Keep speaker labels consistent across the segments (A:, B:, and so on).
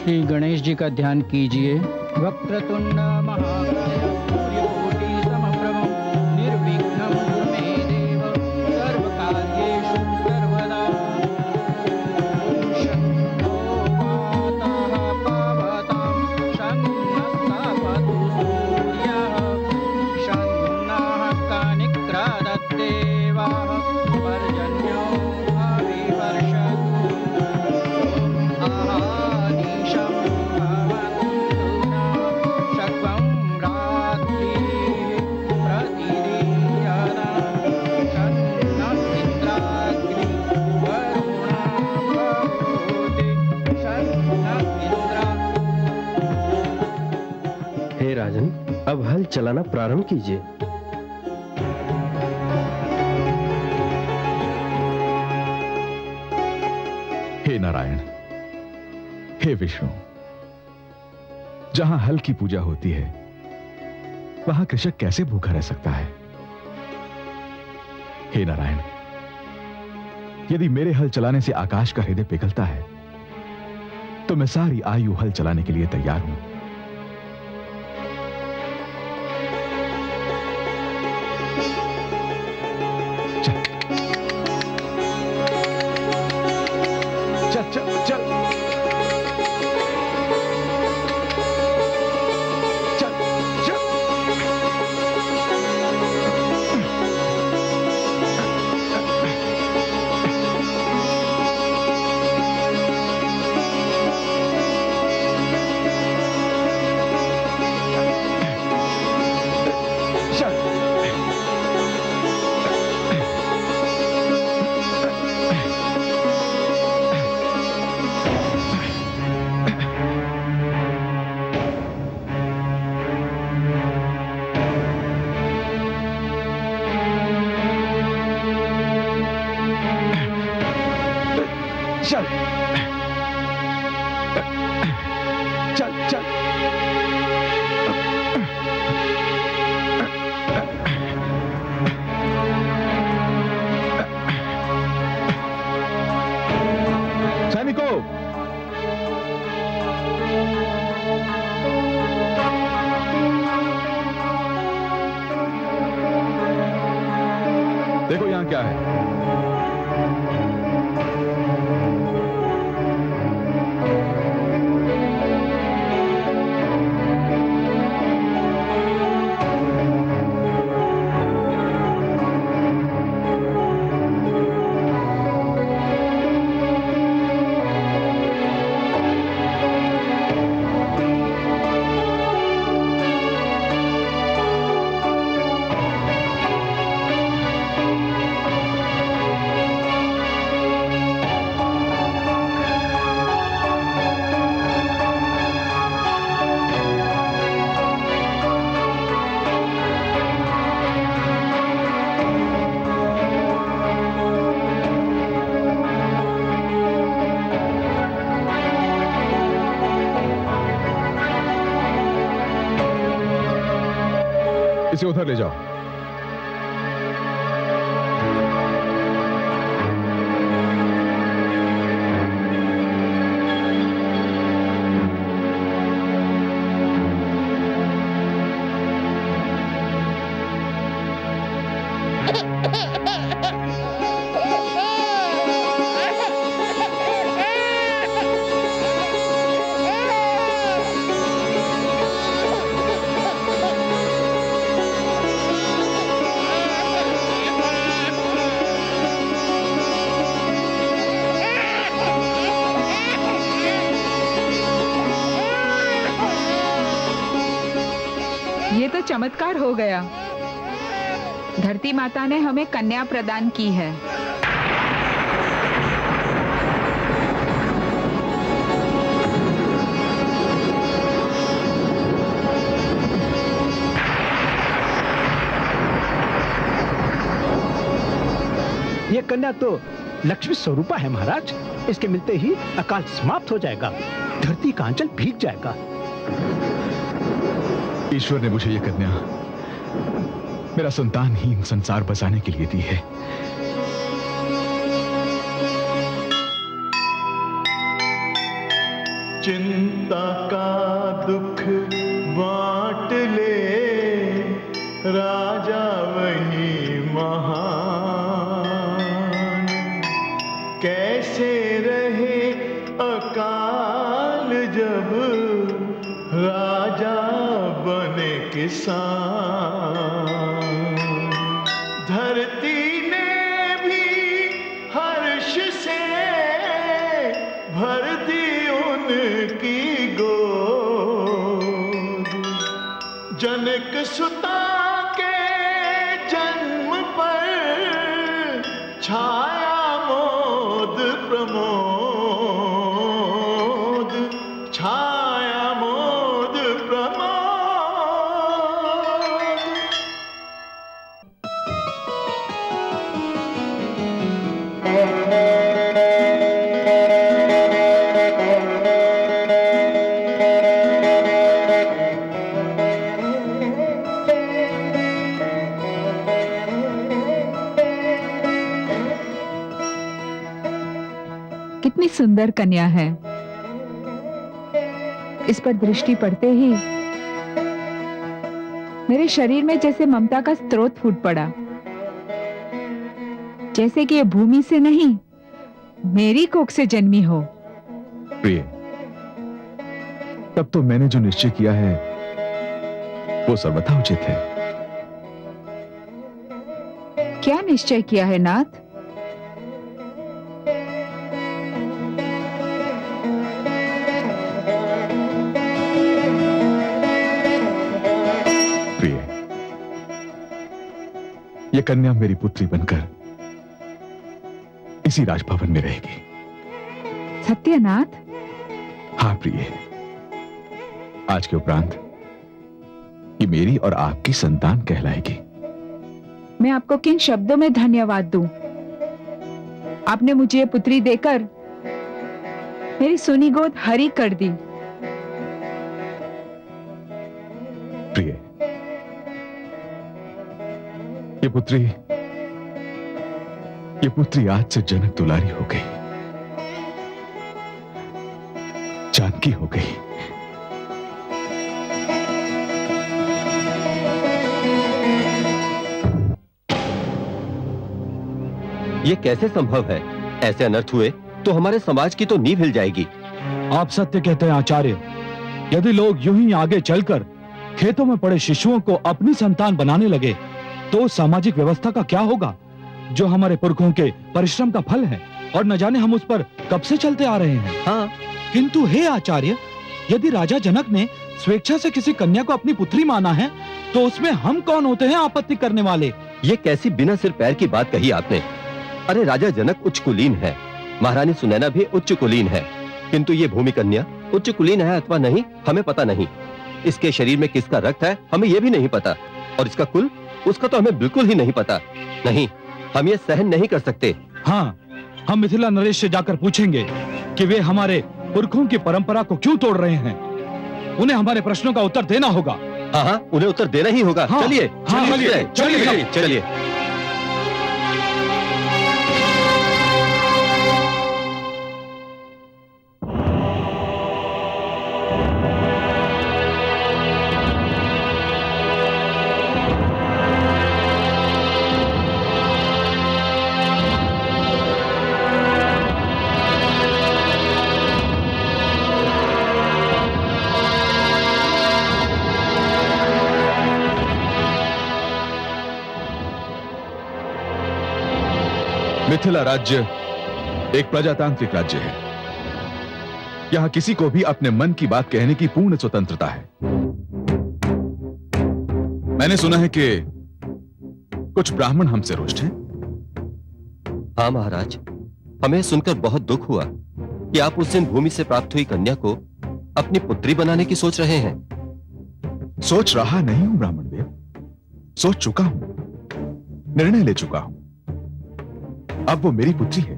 A: श्री गणेश जी का ध्यान कीजिए। वक्रतुंड महाकाय सूर्यकोटि समप्रभ निर्विघ्नं कुरु मे देव सर्वकार्येषु सर्वदा। शन्नो मातः पावतां शन्नस्तापतु सूर्यः शन्नः कानिक्रदद्देवाः पर्जन्यो अभिवर्षतु। आहानिशं भवन्तु नः शक्वं रात्रिः प्रतिदिनं शन्नः इन्द्राग्निः वरुणः भवति शन्नः इन्द्रः।
B: हे राजन, अब हल चलाना प्रारंभ कीजिए।
C: हे नारायण, हे विष्णु, जहां हल की पूजा होती है वहां कृषक कैसे भूखा रह सकता है? हे नारायण, यदि मेरे हल चलाने से आकाश का हृदय पिघलता है तो मैं सारी आयु हल चलाने के लिए तैयार हूं। चल चल चल चल चल। चल चल चल। सैनिकों, देखो यहां क्या है। इसे उधर ले जाओ।
D: ये तो चमत्कार हो गया। धरती माता ने हमें कन्या प्रदान की है।
E: ये कन्या तो लक्ष्मी स्वरूपा है महाराज। इसके मिलते ही अकाल समाप्त हो जाएगा, धरती का अंचल भीग जाएगा।
C: ईश्वर ने मुझे यह कन्या मेरा संतानहीन संसार बसाने के लिए दी है।
F: चिंता का दुख बांट ले, राजा वही महान। कैसे रहे अकाल जब राजा बने किसान। धरती ने भी हर्ष से भर दी उनकी गोद। जनक सुता के जन्म पर छाया मोद प्रमोद, छाया मोद प्रमोद।
D: कितनी सुंदर कन्या है। इस पर दृष्टि पड़ते ही मेरे शरीर में जैसे ममता का स्रोत फूट पड़ा, जैसे कि ये भूमि से नहीं मेरी कोख से जन्मी हो।
C: प्रिय, तब तो मैंने जो निश्चय किया है वो सर्वथा उचित है।
D: क्या निश्चय किया है नाथ?
C: ये कन्या मेरी पुत्री बनकर इसी राजभवन में रहेगी।
D: सत्यनाथ?
C: हाँ प्रिय, आज के उपरांत ये मेरी और आपकी संतान कहलाएगी।
D: मैं आपको किन शब्दों में धन्यवाद दूं? आपने मुझे ये पुत्री देकर मेरी सुनी गोद हरी कर दी।
C: प्रिय, ये पुत्री आज से जनक दुलारी हो गई, जानकी हो गई।
B: ये कैसे संभव है? ऐसे अनर्थ हुए तो हमारे समाज की तो नींव हिल जाएगी।
E: आप सत्य कहते हैं आचार्य। यदि लोग यूं ही आगे चलकर खेतों में पड़े शिशुओं को अपनी संतान बनाने लगे तो सामाजिक व्यवस्था का क्या होगा, जो हमारे पुरखों के परिश्रम का फल है और न जाने हम उस पर कब से चलते आ रहे हैं।
B: हाँ,
E: किंतु हे आचार्य, यदि राजा जनक ने स्वेच्छा से किसी कन्या को अपनी पुत्री माना है तो उसमें हम कौन होते हैं आपत्ति करने वाले?
B: ये कैसी बिना सिर पैर की बात कही आपने। अरे राजा जनक उच्च कुलीन है, महारानी सुनैना भी उच्च कुलीन है, किंतु ये भूमि कन्या उच्च कुलीन है अथवा नहीं हमें पता नहीं। इसके शरीर में किसका रक्त है हमें यह भी नहीं पता, और इसका कुल उसका तो हमें बिल्कुल ही नहीं पता। नहीं, हम ये सहन नहीं कर सकते।
E: हाँ, हम मिथिला नरेश से जाकर पूछेंगे कि वे हमारे पुरखों की परंपरा को क्यों तोड़ रहे हैं। उन्हें हमारे प्रश्नों का उत्तर देना होगा।
B: हाँ हाँ, उन्हें उत्तर देना ही होगा।
E: हाँ,
B: चलिए
E: हाँ,
B: चलिए चलिए चलिए।
C: मिथिला राज्य एक प्रजातांत्रिक राज्य है। यहां किसी को भी अपने मन की बात कहने की पूर्ण स्वतंत्रता है। मैंने सुना है कि कुछ ब्राह्मण हमसे रुष्ट हैं।
B: हाँ महाराज, हमें सुनकर बहुत दुख हुआ कि आप उस दिन भूमि से प्राप्त हुई कन्या को अपनी पुत्री बनाने की सोच रहे हैं।
C: सोच रहा नहीं हूं ब्राह्मण देव, सोच चुका हूं, निर्णय ले चुका हूं। अब वो मेरी पुत्री है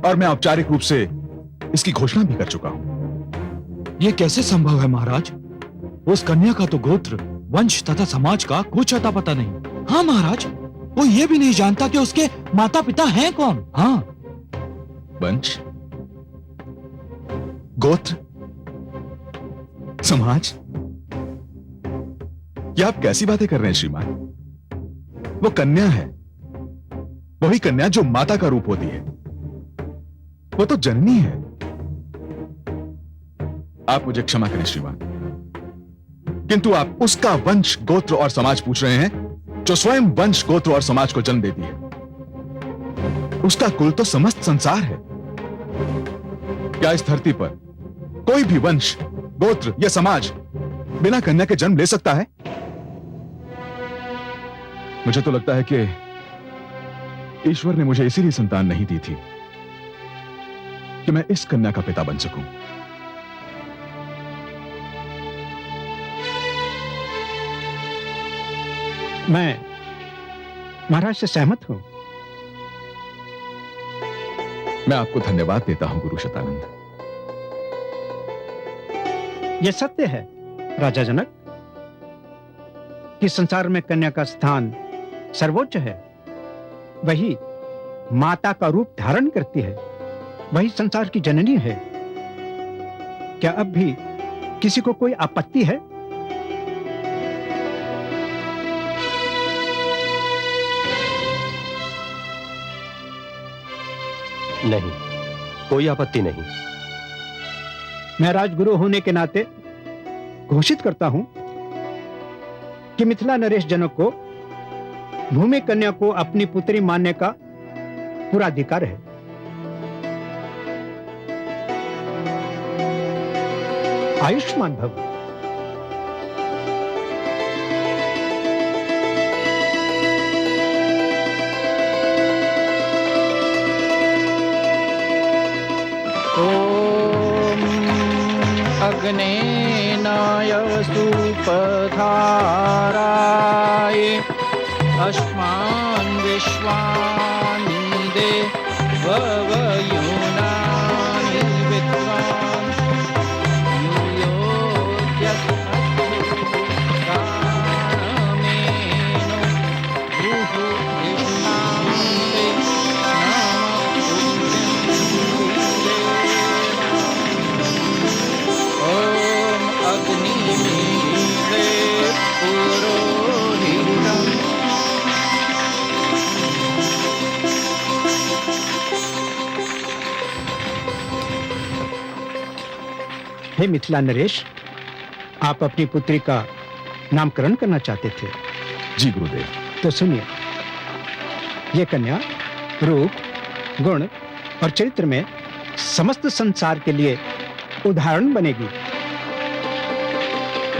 C: और मैं औपचारिक रूप से इसकी घोषणा भी कर चुका हूं।
E: ये कैसे संभव है महाराज? उस कन्या का तो गोत्र, वंश तथा समाज का कुछ अता पता नहीं। हाँ महाराज, वो ये भी नहीं जानता कि उसके माता पिता हैं कौन। हाँ,
C: वंश, गोत्र, समाज, ये आप कैसी बातें कर रहे हैं श्रीमान? वो कन्या है, वही कन्या जो माता का रूप होती है। वो तो जननी है। आप मुझे क्षमा करें श्रीमान, किंतु आप उसका वंश, गोत्र और समाज पूछ रहे हैं जो स्वयं वंश, गोत्र और समाज को जन्म देती है। उसका कुल तो समस्त संसार है। क्या इस धरती पर कोई भी वंश, गोत्र या समाज बिना कन्या के जन्म ले सकता है? मुझे तो लगता है कि ईश्वर ने मुझे इसीलिए संतान नहीं दी थी कि मैं इस कन्या का पिता बन सकूं।
G: मैं महाराज से सहमत हूं।
C: मैं आपको धन्यवाद देता हूं गुरु शतानंद।
G: यह सत्य है राजा जनक कि संसार में कन्या का स्थान सर्वोच्च है। वही माता का रूप धारण करती है, वही संसार की जननी है। क्या अब भी किसी को कोई आपत्ति है?
B: नहीं, कोई आपत्ति नहीं।
G: मैं राजगुरु होने के नाते घोषित करता हूं कि मिथिला नरेश जनक को भूमि कन्या को अपनी पुत्री मानने का पूरा अधिकार है। आयुष्मान भव।
A: ॐ अग्नेनाय सुपथाराय अस्मान् विश्वानि देवयुनानि विद्वान् यूयोऽद्यस्तु प्राणमेनो भूः कृष्णान्ते ॐ अग्निमीळे पुरोहितम्
G: हे मिथिला नरेश, आप अपनी पुत्री का नामकरण करना चाहते थे।
C: जी गुरुदेव।
G: तो सुनिए, यह कन्या रूप, गुण और चरित्र में समस्त संसार के लिए उदाहरण बनेगी।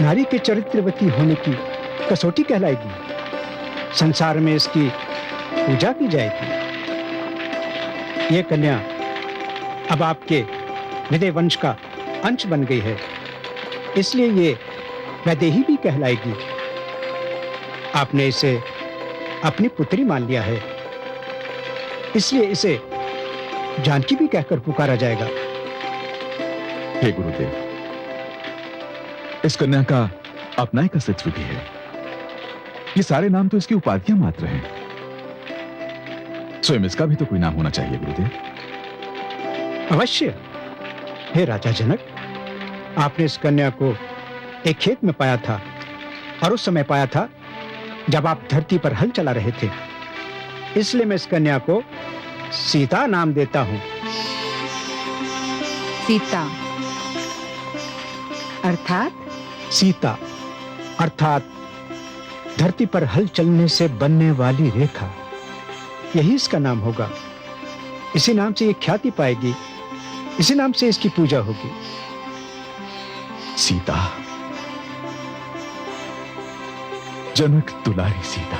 G: नारी के चरित्रवती होने की कसौटी कहलाएगी। संसार में इसकी पूजा की जाएगी। यह कन्या अब आपके हृदय वंश का अंश बन गई है, इसलिए ये वैदेही भी कहलाएगी। आपने इसे अपनी पुत्री मान लिया है, इसलिए इसे जानकी भी कहकर पुकारा जाएगा।
C: हे गुरुदेव, इस कन्या का अपना एक अस्तित्व भी है। ये सारे नाम तो इसकी उपाधियां मात्र हैं। स्वयं इसका भी तो कोई नाम होना चाहिए गुरुदेव।
G: अवश्य। हे राजा जनक, आपने इस कन्या को एक खेत में पाया था, और उस समय पाया था जब आप धरती पर हल चला रहे थे। इसलिए मैं इस कन्या को सीता नाम देता हूं।
D: सीता अर्थात?
G: सीता अर्थात धरती पर हल चलने से बनने वाली रेखा, यही इसका नाम होगा। इसी नाम से ये ख्याति पाएगी, इसी नाम से इसकी पूजा होगी।
C: सीता, जनक दुलारी सीता।